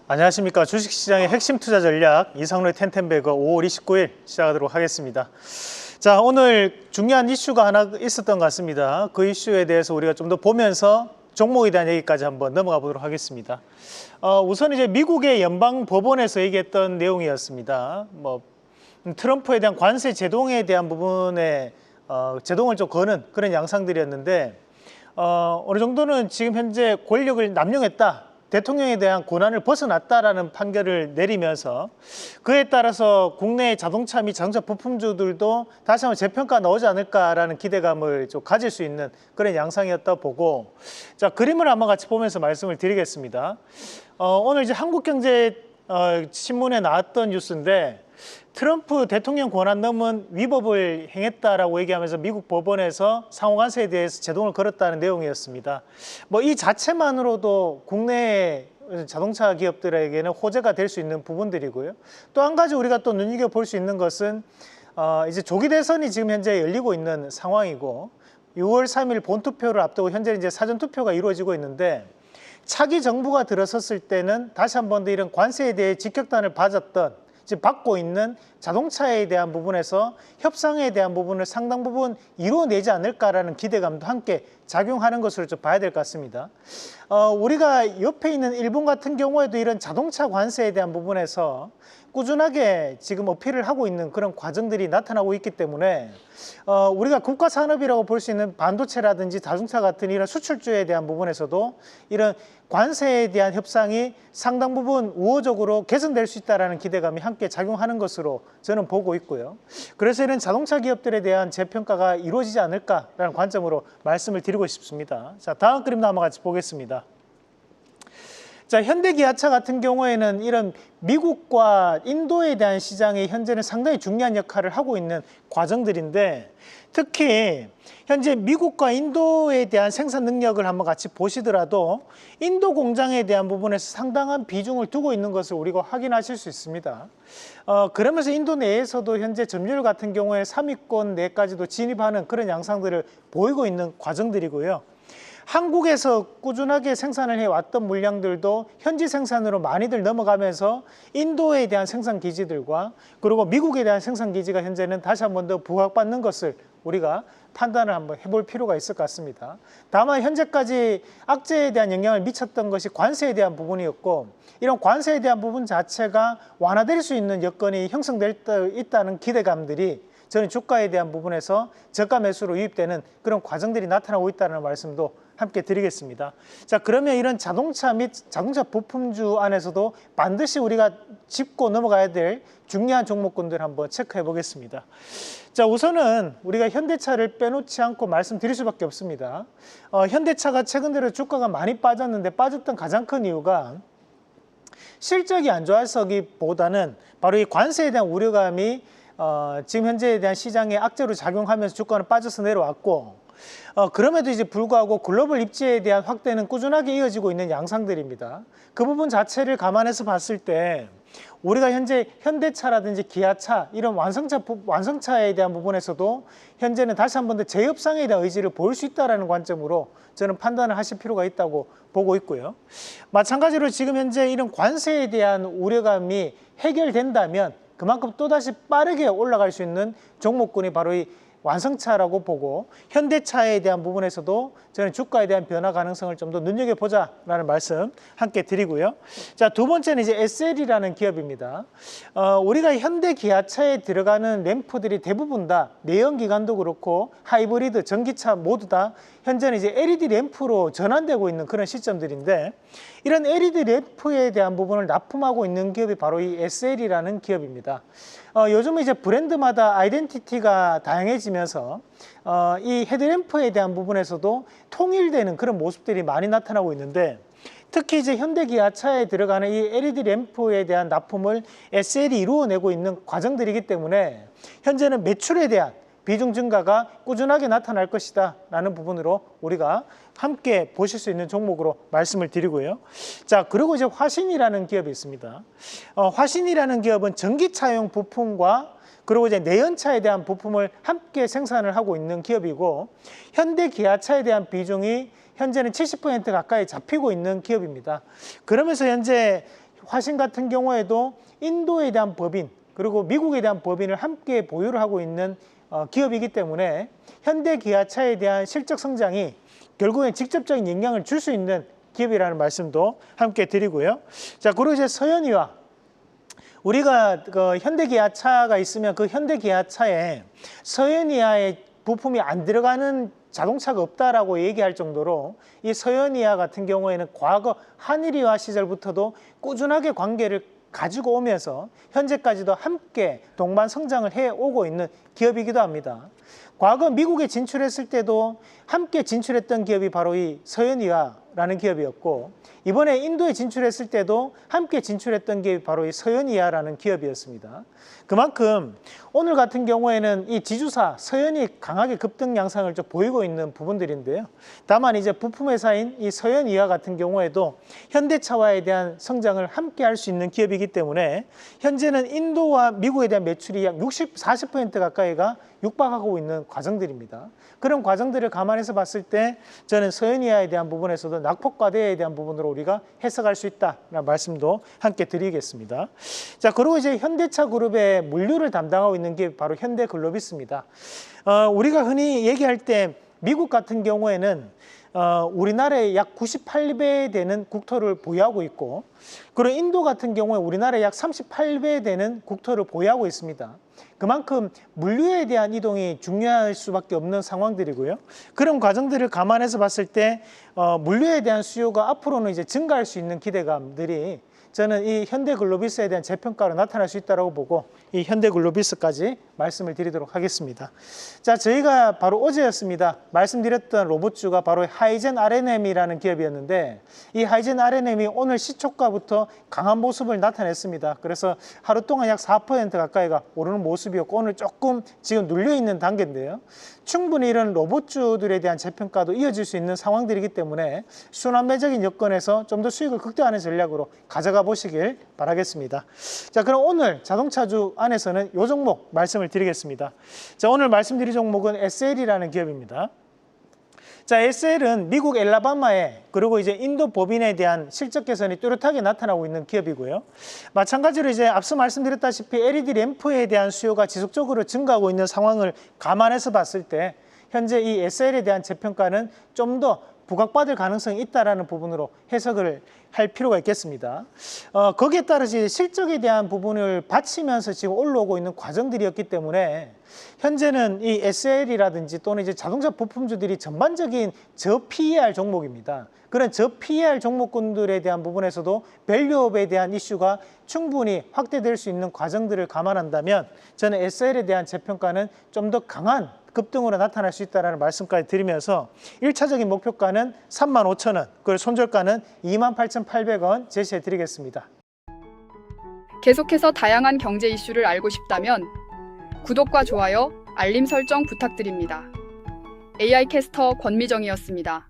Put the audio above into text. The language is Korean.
안녕하십니까. 주식시장의 핵심 투자 전략 이상로의 텐텐베거 5월 29일 시작하도록 하겠습니다. 자, 오늘 중요한 이슈가 하나 있었던 것 같습니다. 그 이슈에 대해서 우리가 좀 더 보면서 종목에 대한 얘기까지 한번 넘어가 보도록 하겠습니다. 우선 이제 미국의 연방 법원에서 얘기했던 내용이었습니다. 트럼프에 대한 관세 제동에 대한 부분에 제동을 좀 거는 그런 양상들이었는데 어느 정도는 지금 현재 권력을 남용했다, 대통령에 대한 권한을 벗어났다라는 판결을 내리면서 그에 따라서 국내 자동차 및 자동차 부품주들도 다시 한번 재평가 나오지 않을까라는 기대감을 좀 가질 수 있는 그런 양상이었다 보고, 자, 그림을 한번 같이 보면서 말씀을 드리겠습니다. 오늘 이제 한국경제 신문에 나왔던 뉴스인데, 트럼프 대통령 권한 넘은 위법을 행했다라고 얘기하면서 미국 법원에서 상호관세에 대해서 제동을 걸었다는 내용이었습니다. 이 자체만으로도 국내 자동차 기업들에게는 호재가 될 수 있는 부분들이고요. 또 한 가지 우리가 또 눈여겨볼 수 있는 것은 이제 조기 대선이 지금 현재 열리고 있는 상황이고 6월 3일 본투표를 앞두고 현재 이제 사전투표가 이루어지고 있는데, 차기 정부가 들어섰을 때는 다시 한 번 더 이런 관세에 대해 직격탄을 받았던, 지금 받고 있는 자동차에 대한 부분에서 협상에 대한 부분을 상당 부분 이루어내지 않을까라는 기대감도 함께 작용하는 것으로 좀 봐야 될 것 같습니다. 우리가 옆에 있는 일본 같은 경우에도 이런 자동차 관세에 대한 부분에서 꾸준하게 지금 어필을 하고 있는 그런 과정들이 나타나고 있기 때문에 우리가 국가 산업이라고 볼 수 있는 반도체라든지 자동차 같은 이런 수출주에 대한 부분에서도 이런 관세에 대한 협상이 상당 부분 우호적으로 개선될 수 있다는 기대감이 함께 작용하는 것으로 저는 보고 있고요. 그래서 이런 자동차 기업들에 대한 재평가가 이루어지지 않을까라는 관점으로 말씀을 드리고 싶습니다. 자, 다음 그림도 한번 같이 보겠습니다. 자, 현대기아차 같은 경우에는 이런 미국과 인도에 대한 시장이 현재는 상당히 중요한 역할을 하고 있는 과정들인데, 특히 현재 미국과 인도에 대한 생산 능력을 한번 같이 보시더라도 인도 공장에 대한 부분에서 상당한 비중을 두고 있는 것을 우리가 확인하실 수 있습니다. 그러면서 인도 내에서도 현재 점유율 같은 경우에 3위권 내까지도 진입하는 그런 양상들을 보이고 있는 과정들이고요. 한국에서 꾸준하게 생산을 해왔던 물량들도 현지 생산으로 많이들 넘어가면서 인도에 대한 생산 기지들과 그리고 미국에 대한 생산 기지가 현재는 다시 한 번 더 부각받는 것을 우리가 판단을 한번 해볼 필요가 있을 것 같습니다. 다만 현재까지 악재에 대한 영향을 미쳤던 것이 관세에 대한 부분이었고, 이런 관세에 대한 부분 자체가 완화될 수 있는 여건이 형성될 수 있다는 기대감들이 저는 주가에 대한 부분에서 저가 매수로 유입되는 그런 과정들이 나타나고 있다는 말씀도 함께 드리겠습니다. 자, 그러면 이런 자동차 및 자동차 부품주 안에서도 반드시 우리가 짚고 넘어가야 될 중요한 종목군들 한번 체크해 보겠습니다. 자, 우선은 우리가 현대차를 빼놓지 않고 말씀드릴 수밖에 없습니다. 현대차가 최근 들어 주가가 많이 빠졌는데, 빠졌던 가장 큰 이유가 실적이 안 좋아서기보다는 바로 이 관세에 대한 우려감이 지금 현재에 대한 시장의 악재로 작용하면서 주가는 빠져서 내려왔고, 그럼에도 이제 불구하고 글로벌 입지에 대한 확대는 꾸준하게 이어지고 있는 양상들입니다. 그 부분 자체를 감안해서 봤을 때 우리가 현재 현대차라든지 기아차 이런 완성차에 대한 부분에서도 현재는 다시 한 번 더 재협상에 대한 의지를 보일 수 있다는 관점으로 저는 판단을 하실 필요가 있다고 보고 있고요. 마찬가지로 지금 현재 이런 관세에 대한 우려감이 해결된다면 그만큼 또다시 빠르게 올라갈 수 있는 종목군이 바로 이 완성차라고 보고, 현대차에 대한 부분에서도 저는 주가에 대한 변화 가능성을 좀 더 눈여겨보자라는 말씀 함께 드리고요. 자, 두 번째는 이제 SL이라는 기업입니다. 우리가 현대 기아차에 들어가는 램프들이 대부분 다 내연기관도 그렇고 하이브리드, 전기차 모두 다 현재는 이제 LED 램프로 전환되고 있는 그런 시점들인데, 이런 LED 램프에 대한 부분을 납품하고 있는 기업이 바로 이 SL이라는 기업입니다. 요즘은 이제 브랜드마다 아이덴티티가 다양해지면서 이 헤드램프에 대한 부분에서도 통일되는 그런 모습들이 많이 나타나고 있는데, 특히 이제 현대기아차에 들어가는 이 LED 램프에 대한 납품을 SL이 이루어내고 있는 과정들이기 때문에 현재는 매출에 대한 비중 증가가 꾸준하게 나타날 것이다 라는 부분으로 우리가 함께 보실 수 있는 종목으로 말씀을 드리고요. 자, 그리고 이제 화신이라는 기업이 있습니다. 화신이라는 기업은 전기차용 부품과 그리고 이제 내연차에 대한 부품을 함께 생산을 하고 있는 기업이고, 현대 기아차에 대한 비중이 현재는 70% 가까이 잡히고 있는 기업입니다. 그러면서 현재 화신 같은 경우에도 인도에 대한 법인 그리고 미국에 대한 법인을 함께 보유를 하고 있는 기업이기 때문에 현대기아차에 대한 실적 성장이 결국엔 직접적인 영향을 줄 수 있는 기업이라는 말씀도 함께 드리고요. 자, 그리고 이제 서현이와 우리가 그 현대기아차가 있으면 그 현대기아차에 서현이와의 부품이 안 들어가는 자동차가 없다라고 얘기할 정도로 이 서현이와 같은 경우에는 과거 한일이와 시절부터도 꾸준하게 관계를 가지고 오면서 현재까지도 함께 동반 성장을 해오고 있는 기업이기도 합니다. 과거 미국에 진출했을 때도 함께 진출했던 기업이 바로 이 서현이와라는 기업이었고, 이번에 인도에 진출했을 때도 함께 진출했던 기업이 바로 이 서현이와라는 기업이었습니다. 그만큼 오늘 같은 경우에는 이 지주사 서현이 강하게 급등 양상을 좀 보이고 있는 부분들인데요. 다만 이제 부품회사인 이 서현이와 같은 경우에도 현대차와에 대한 성장을 함께 할 수 있는 기업이기 때문에 현재는 인도와 미국에 대한 매출이 약 40% 가까이가 육박하고 있는 과정들입니다. 그런 과정들을 감안해서 봤을 때 저는 서현이와에 대한 부분에서도 낙폭과대에 대한 부분으로 우리가 해석할 수 있다라는 말씀도 함께 드리겠습니다. 자, 그리고 이제 현대차 그룹의 물류를 담당하고 있는 게 바로 현대글로비스입니다. 우리가 흔히 얘기할 때 미국 같은 경우에는 우리나라의 약 98배 되는 국토를 보유하고 있고, 그리고 인도 같은 경우에 우리나라의 약 38배 되는 국토를 보유하고 있습니다. 그만큼 물류에 대한 이동이 중요할 수밖에 없는 상황들이고요. 그런 과정들을 감안해서 봤을 때 물류에 대한 수요가 앞으로는 이제 증가할 수 있는 기대감들이 저는 이 현대글로비스에 대한 재평가로 나타날 수 있다고 보고 이 현대글로비스까지 말씀을 드리도록 하겠습니다. 자, 저희가 바로 어제였습니다. 말씀드렸던 로봇주가 바로 하이젠 R&M이라는 기업이었는데, 이 하이젠 R&M이 오늘 시초가부터 강한 모습을 나타냈습니다. 그래서 하루 동안 약 4% 가까이가 오르는 모습이었고, 오늘 조금 지금 눌려있는 단계인데요. 충분히 이런 로봇주들에 대한 재평가도 이어질 수 있는 상황들이기 때문에 순환매적인 여건에서 좀 더 수익을 극대화하는 전략으로 가져가 보시길 바라겠습니다. 자, 그럼 오늘 자동차주 안에서는 이 종목 말씀을 드리겠습니다. 자, 오늘 말씀드릴 종목은 SL이라는 기업입니다. 자, SL은 미국 엘라바마에 그리고 이제 인도 법인에 대한 실적 개선이 뚜렷하게 나타나고 있는 기업이고요. 마찬가지로 이제 앞서 말씀드렸다시피 LED 램프에 대한 수요가 지속적으로 증가하고 있는 상황을 감안해서 봤을 때 현재 이 SL에 대한 재평가는 좀 더 부각받을 가능성이 있다는 부분으로 해석을 할 필요가 있겠습니다. 거기에 따라서 실적에 대한 부분을 받치면서 지금 올라오고 있는 과정들이었기 때문에 현재는 이 SL이라든지 또는 이제 자동차 부품주들이 전반적인 저PER 종목입니다. 그런 저PER 종목군들에 대한 부분에서도 밸류업에 대한 이슈가 충분히 확대될 수 있는 과정들을 감안한다면 저는 SL에 대한 재평가는 좀 더 강한 급등으로 나타날 수 있다는 말씀까지 드리면서 1차적인 목표가는 35,000원, 그리고 손절가는 28,800원 제시해 드리겠습니다. 계속해서 다양한 경제 이슈를 알고 싶다면 구독과 좋아요, 알림 설정 부탁드립니다. AI 캐스터 권미정이었습니다.